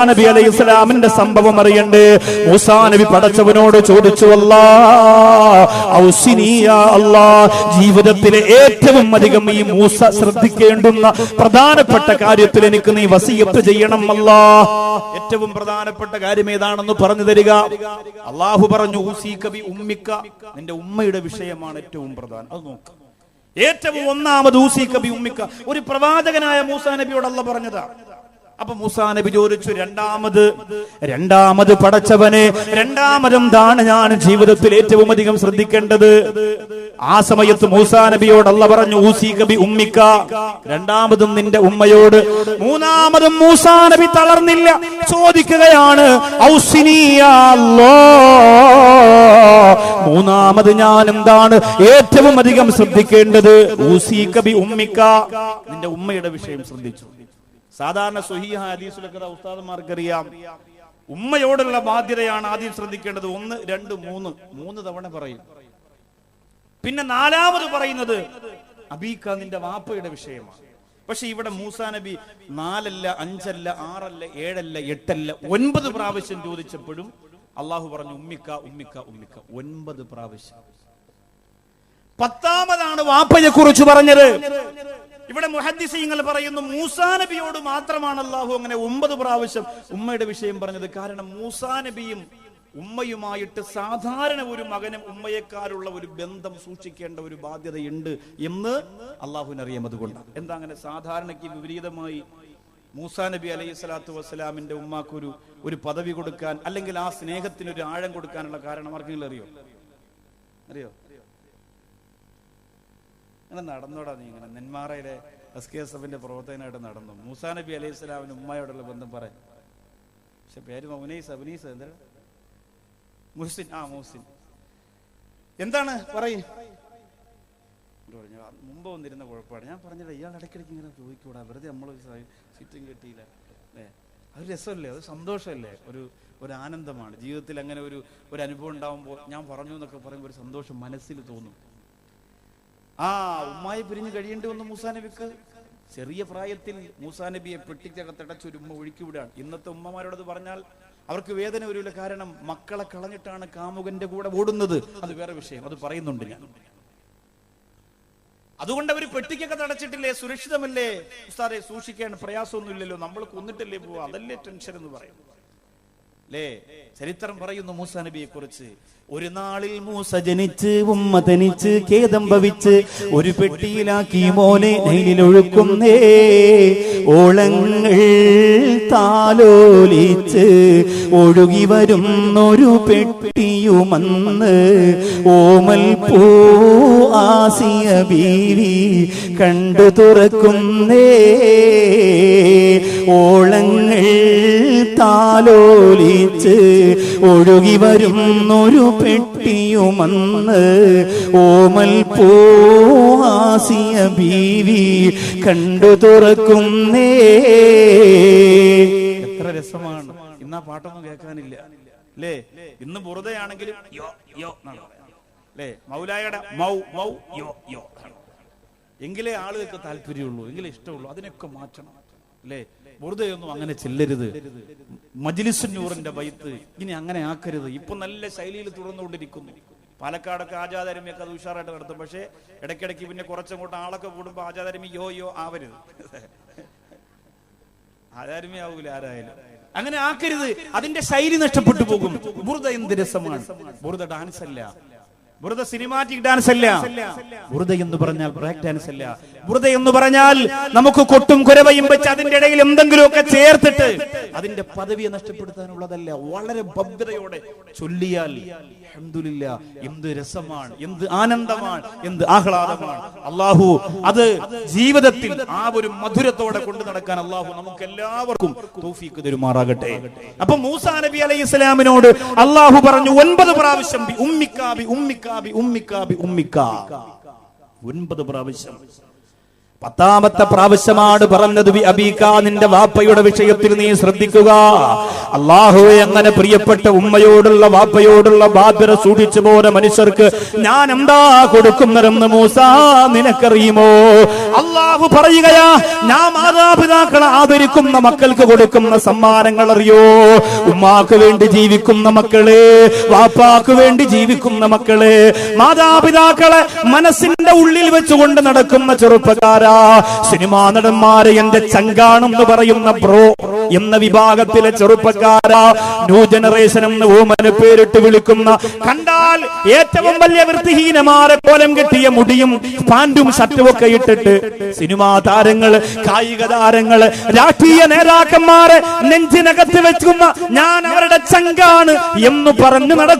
നബി അലൈഹി ഇസ്ലാമിന്റെ സംഭവം അറിയണ്ടേ? മൂസാ നബി പടച്ചവനോട് ചോദിച്ചു, ജീവിതത്തിലെ ഏറ്റവും അധികം ഈ മൂസ ശ്രദ്ധിക്കേണ്ടുന്ന പ്രധാനപ്പെട്ട കാര്യത്തിൽ എനിക്ക് നീ വസിയത്ത് ചെയ്യണം അല്ലാ. ഏറ്റവും പ്രധാനപ്പെട്ട കാര്യം ഏതാണെന്ന് പറഞ്ഞു തരിക. അള്ളാഹു പറഞ്ഞു, ഊസീക ബി ഉമ്മിക, നിന്റെ ഉമ്മയുടെ വിഷയമാണ് ഏറ്റവും പ്രധാനം. അത് നോക്ക്, ഏറ്റവും ഒന്നാമത് ഊസീക ബി ഉമ്മിക. ഒരു പ്രവാചകനായ മൂസാ നബിയോട് അല്ലാഹു പറഞ്ഞതാ. അപ്പൊ മൂസാ നബി ചോദിച്ചു, രണ്ടാമത് പടച്ചവനെ, രണ്ടാമതെന്താണ് ഞാൻ ജീവിതത്തിൽ ഏറ്റവും അധികം ശ്രദ്ധിക്കേണ്ടത്? ആ സമയത്ത് മൂസാ നബിയോട് അല്ലാഹു പറഞ്ഞു, ഊസീക ബി ഉമ്മിക, രണ്ടാമതും നിന്റെ ഉമ്മയോട്. മൂന്നാമതും മൂസാ നബി തളർന്നില്ല, ചോദിക്കുകയാണ്, ഔസിനി യാ അല്ലാഹ്, മൂന്നാമത് ഞാൻ എന്താണ് ഏറ്റവും അധികം ശ്രദ്ധിക്കേണ്ടത്? ഊസീക ബി ഉമ്മിക, നിന്റെ ഉമ്മയുടെ വിഷയം ശ്രദ്ധിച്ചു. സാധാരണ സ്വഹീഹ ഹദീസിലൊക്കെ ഉസ്താദന്മാർക്കറിയാം, ഉമ്മയോടുള്ള ബാധ്യതയാണ് ആദ്യം ശ്രദ്ധിക്കേണ്ടത്. 1, 2, 3 തവണ പറയും. പിന്നെ 4ാമത് പറയുന്നത് അബീക, നിന്റെ വാപ്പയുടെ വിഷയമാണ്. പക്ഷെ ഇവിടെ മൂസാ നബി 4 അല്ല 5 അല്ല 6 അല്ല 7 അല്ല 8 അല്ല 9 പ്രാവശ്യം ചോദിച്ചപ്പോഴും അള്ളാഹു പറഞ്ഞു ഉമ്മിക്ക ഉമ്മിക്ക ഉമ്മിക്ക 9 പ്രാവശ്യം. 10ാമതാണ് വാപ്പയെ കുറിച്ച് പറഞ്ഞത്. ഇവിടെ മുഹദ്ദിസീങ്ങൾ പറയുന്നു, മൂസാ നബിയോട് മാത്രമാണ് അല്ലാഹു അങ്ങനെ 9 പ്രാവശ്യം ഉമ്മയുടെ വിഷയം പറഞ്ഞത്. കാരണം മൂസാ നബിയും ഉമ്മയുമായിട്ട് സാധാരണ ഒരു മകനും ഉമ്മയെക്കാളുള്ള ഒരു ബന്ധം സൂക്ഷിക്കേണ്ട ഒരു ബാധ്യതയുണ്ട് എന്ന് അള്ളാഹുവിനറിയാം. അതുകൊണ്ട് എന്താ അങ്ങനെ സാധാരണയ്ക്ക് വിപരീതമായി മൂസാ നബി അലൈഹി സ്വലാത്തു വസ്സലാമിന്റെ ഉമ്മാക്ക് ഒരു പദവി കൊടുക്കാൻ, അല്ലെങ്കിൽ ആ സ്നേഹത്തിന് ഒരു ആഴം കൊടുക്കാനുള്ള കാരണം ആർക്കെങ്കിലും അറിയോ? അങ്ങനെ നടന്നോടാ നീ? ഇങ്ങനെ നെന്മാറയിലെ SKSF പ്രവർത്തകനായിട്ട് നടന്നു. മൂസാ നബി അലൈഹി സ്വലാമിന് ഉമ്മയോടുള്ള ബന്ധം പറയാം. പക്ഷെ പേര് അബുനീസ് എന്താ? മുഹ്സിൻ. മുഹ്സിൻ എന്താണ് പറയും? മുമ്പ് വന്നിരുന്ന കുഴപ്പമാണ്. ഞാൻ പറഞ്ഞില്ല, ഇയാൾ ഇടയ്ക്കിടയ്ക്ക് ഇങ്ങനെ ചോദിക്കൂടാ, വെറുതെ നമ്മൾ സിറ്റും കിട്ടിയില്ല അല്ലേ? അത് രസമല്ലേ? അത് സന്തോഷമല്ലേ? ഒരു ആനന്ദമാണ് ജീവിതത്തിൽ. അങ്ങനെ ഒരു അനുഭവം ഉണ്ടാകുമ്പോൾ ഞാൻ പറഞ്ഞു എന്നൊക്കെ പറയുമ്പോൾ ഒരു സന്തോഷം മനസ്സിൽ തോന്നും. ഉമ്മായി പിരിഞ്ഞ് കഴിയേണ്ടി വന്നു മൂസാ നബിക്ക്. ചെറിയ പ്രായത്തിൽ മൂസാ നബിയെ പെട്ടിക്കകത്തടച്ച് ഒരു ഉമ്മ ഒഴുക്കിവിടാണ്. ഇന്നത്തെ ഉമ്മമാരോടത് പറഞ്ഞാൽ അവർക്ക് വേദന വരില്ല. കാരണം മക്കളെ കളഞ്ഞിട്ടാണ് കാമുകന്റെ കൂടെ ഓടുന്നത്. അത് വേറെ വിഷയം, അത് പറയുന്നുണ്ട് ഞാൻ. അതുകൊണ്ട് അവർ പെട്ടിക്കൊക്കെ തടച്ചിട്ടില്ലേ? സുരക്ഷിതമല്ലേ ഉസ്താദെ? സൂക്ഷിക്കാൻ പ്രയാസമൊന്നും ഇല്ലല്ലോ, നമ്മൾ കൊന്നിട്ടല്ലേ പോവാ, അതല്ലേ ടെൻഷൻ എന്ന് പറയും അല്ലേ? ചരിത്രം പറയുന്നു മൂസാ നബിയെ കുറിച്ച്. ഒരു നാളിൽ മൂസ ജനിച്ച് ഉമ്മ തനിച്ച് ഖേദം ഭവിച്ച് ഒരു പെട്ടിയിലാക്കി മോനെ നൈലിലൊഴുക്കുന്നേ. ഓളങ്ങൾ താലോലിച്ച് ഒഴുകി വരുന്നൊരു പെട്ടിയുമന്ന് ഓമൽ പൂ ആസിയ ബീവി കണ്ടു തുറക്കുന്നേ. ഓളങ്ങൾ താലോലിച്ച് ഒഴുകി വരുന്നൊരു പെട്ടിയുമന്ന് ഓമൽ പൂ ആസിയ ബീവി കണ്ടു തുറക്കുന്നേ. എത്ര രസമാണ്! ഇന്ന് ആ പാട്ടൊന്നും കേൾക്കാനില്ല അല്ലേ? ഇന്ന് ബുറുദയാണെങ്കിലും യോ യോ എന്നാണ് അല്ലേ? മൗലായുടെ മൗ മൗ യോ യോ എങ്കിലേ ആളുകൾക്ക് താല്പര്യമുള്ളൂ, എങ്കിലേ ഇഷ്ടമുള്ളൂ. അതിനൊക്കെ മാറ്റണം അല്ലേ? ബുറുദയൊന്നും അങ്ങനെ ചെല്ലരുത്. മജ്ലിസുൻ നൂറിന്റെ ബൈത്ത് ഇനി അങ്ങനെ ആക്കരുത്. ഇപ്പൊ നല്ല ശൈലിയിൽ തുടർന്നുകൊണ്ടിരിക്കുന്നു. പാലക്കാടൊക്കെ ആജാദരമിയൊക്കെ അത് ഉഷാറായിട്ട് നടത്തും. പക്ഷെ ഇടയ്ക്കിടയ്ക്ക് പിന്നെ കുറച്ചങ്ങോട്ട് ആളൊക്കെ കൂടുമ്പോ ആജാദരമി യോ യോ ആവരുത്. ആജാദരമി ആവൂല ആരായാലും. അങ്ങനെ ആക്കരുത്, അതിന്റെ ശൈലി നഷ്ടപ്പെട്ടു പോകും. ബുറുദ എന്ത് രസമാണ്! ബുറുദ ഡാൻസ് അല്ല, ബുറുദ സിനിമാറ്റിക് ഡാൻസ് അല്ല. ബുറുദ എന്ന് പറഞ്ഞാൽ ബ്രേക്ക് ഡാൻസ് അല്ല. ബുറുദ എന്ന് പറഞ്ഞാൽ നമുക്ക് കൊട്ടും കുരവയും വെച്ച് അതിന്റെ ഇടയിൽ എന്തെങ്കിലുമൊക്കെ ചേർത്തിട്ട് അതിന്റെ പദവിയെ നഷ്ടപ്പെടുത്താനുള്ളതല്ല. വളരെ ഭദ്രതയോടെ ചൊല്ലിയാൽ അൽഹംദുലില്ലാ, എന്ത് രസമാണ്, എന്ത് ആനന്ദമാണ്, എന്ത് ആഹ്ലാദമാണ്. അള്ളാഹു അത് ജീവിതത്തിൽ ആ ഒരു മധുരത്തോടെ കൊണ്ടു നടക്കാൻ അള്ളാഹു നമുക്ക് എല്ലാവർക്കും തൗഫീഖ് തരുമാറാകട്ടെ. അപ്പൊ മൂസാ നബി അലൈഹി സ്വലാമിനോട് അള്ളാഹു പറഞ്ഞു 9 പ്രാവശ്യം ബി ഉമ്മിക്ക ബി ഉമ്മിക്ക ബി ഉമ്മിക്ക ബി ഉമ്മിക്ക, 9 പ്രാവശ്യം. 10ാമത്തെ പ്രാവശ്യമാണ് പറഞ്ഞത് അബീക, നിന്റെ വാപ്പയുടെ വിഷയത്തിൽ നീ ശ്രദ്ധിക്കുക. അല്ലാഹുവേ, അങ്ങനെ പ്രിയപ്പെട്ട ഉമ്മയോടുള്ള വാപ്പയോടുള്ള ബാധ്യത സൂക്ഷിച്ചു പോര മനുഷ്യർക്ക് ഞാൻ എന്താ കൊടുക്കുന്നതെന്ന് മൂസ നിനക്കറിയുമോ? അല്ലാഹു പറയുകയാ, ഞാൻ മാതാപിതാക്കളെ ആദരിക്കുന്ന മക്കൾക്ക് കൊടുക്കുന്ന സമ്മാനങ്ങൾ അറിയോ? ഉമ്മാക്ക് വേണ്ടി ജീവിക്കുന്ന മക്കളെ, വാപ്പാക്ക് വേണ്ടി ജീവിക്കുന്ന മക്കളെ, മാതാപിതാക്കളെ മനസ്സിന്റെ ഉള്ളിൽ വെച്ചുകൊണ്ട് നടക്കുന്ന ചെറുപ്പക്കാരാ, സിനിമാ നടന്മാരെ എന്റെ ചങ്കാണെന്ന് പറയുന്ന ബ്രോ എന്ന വിഭാഗത്തിലെ ചെറുപ്പക്കാരാ, ന്യൂ ജനറേഷൻ എന്ന് ഓമന പേരിട്ട് വിളിക്കുന്ന, കണ്ടാൽ ഏറ്റവും വലിയ വൃത്തിഹീനമാരെ കോലം കെട്ടിയ മുടിയും പാന്റും ഷർട്ടും ഒക്കെ ഇട്ടിട്ട് സിനിമാ താരങ്ങള്, കായിക താരങ്ങള്, രാഷ്ട്രീയ നേതാക്കന്മാരെ നെഞ്ചിനകത്ത് വെക്കുന്ന ഞാൻ അവരുടെ ചങ്കാണ് എന്ന് പറഞ്ഞു നടക്കും